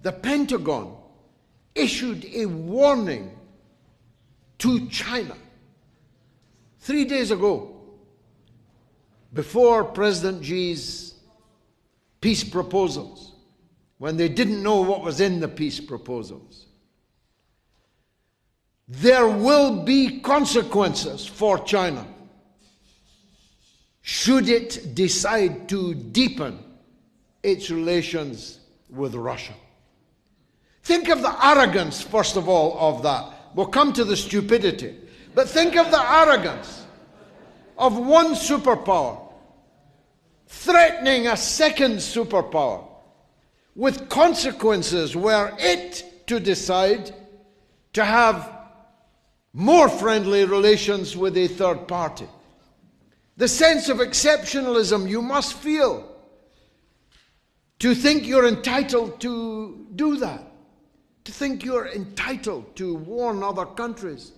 the Pentagon issued a warning to China 3 days ago, before President Xi's peace proposals, when they didn't know what was in the peace proposals. There will be consequences for China should it decide to deepen its relations with Russia. Think of the arrogance, first of all, of that. We'll come to the stupidity. But think of the arrogance of one superpower threatening a second superpower with consequences were it to decide to have more friendly relations with a third party. The sense of exceptionalism you must feel to think you're entitled to do that, to think you're entitled to warn other countries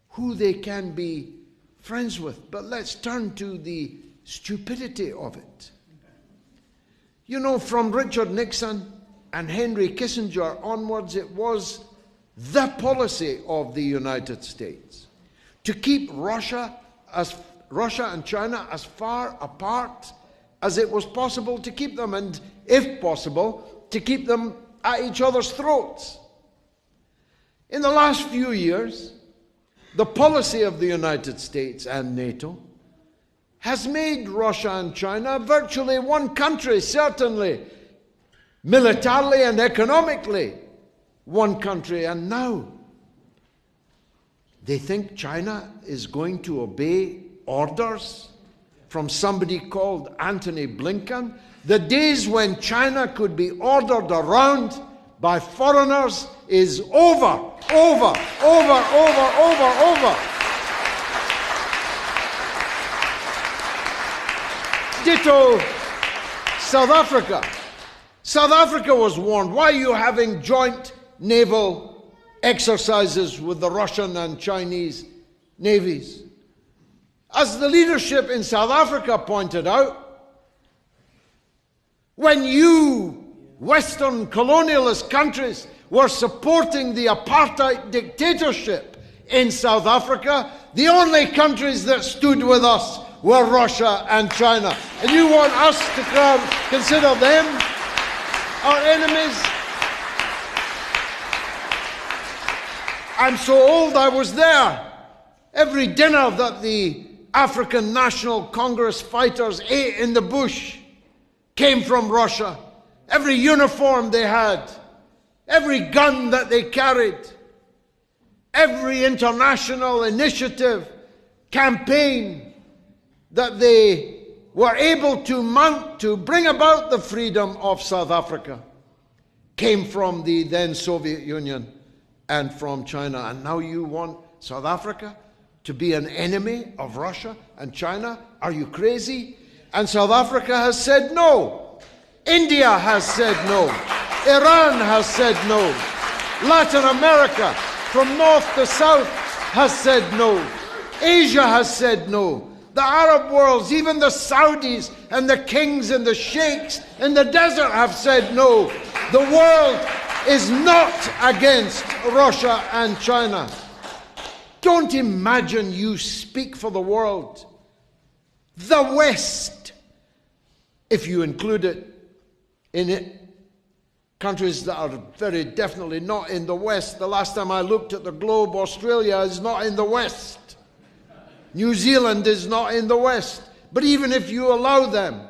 who they can be friends with. But let's turn to the stupidity of it. You know, from Richard Nixon and Henry Kissinger onwards, it was the policy of the United States to keep Russia and China as far apart as it was possible to keep them, and if possible, to keep them at each other's throats. In the last few years, the policy of the United States and NATO has made Russia and China virtually one country, certainly militarily and economically one country. And now they think China is going to obey orders from somebody called Antony Blinken. The days when China could be ordered around by foreigners is over. Ditto South Africa. South Africa was warned, why are you having joint naval exercises with the Russian and Chinese navies? As the leadership in South Africa pointed out, when you Western colonialist countries were supporting the apartheid dictatorship in South Africa, the only countries that stood with us were Russia and China. And you want us to consider them our enemies? I'm so old, I was there. Every dinner that the African National Congress fighters ate in the bush came from Russia. Every uniform they had, every gun that they carried, every international initiative, campaign that they were able to mount to bring about the freedom of South Africa came from the then Soviet Union and from China. And now you want South Africa to be an enemy of Russia and China? Are you crazy? And South Africa has said no. India has said no. Iran has said no. Latin America, from north to south, has said no. Asia has said no. The Arab worlds, even the Saudis and the kings and the sheikhs in the desert have said no. The world is not against Russia and China. Don't imagine you speak for the world. The West, if you include it in it, countries that are very definitely not in the West. The last time I looked at the globe, Australia is not in the West. New Zealand is not in the West. But even if you allow them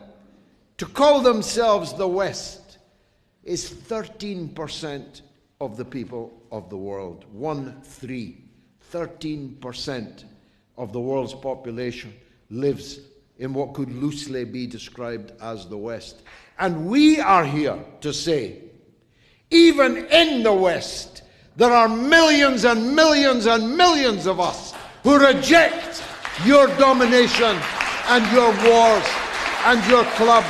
to call themselves the West, is 13% of the people of the world. 13% of the world's population lives in what could loosely be described as the West. And we are here to say, even in the West, there are millions and millions and millions of us who reject your domination and your wars and your clubs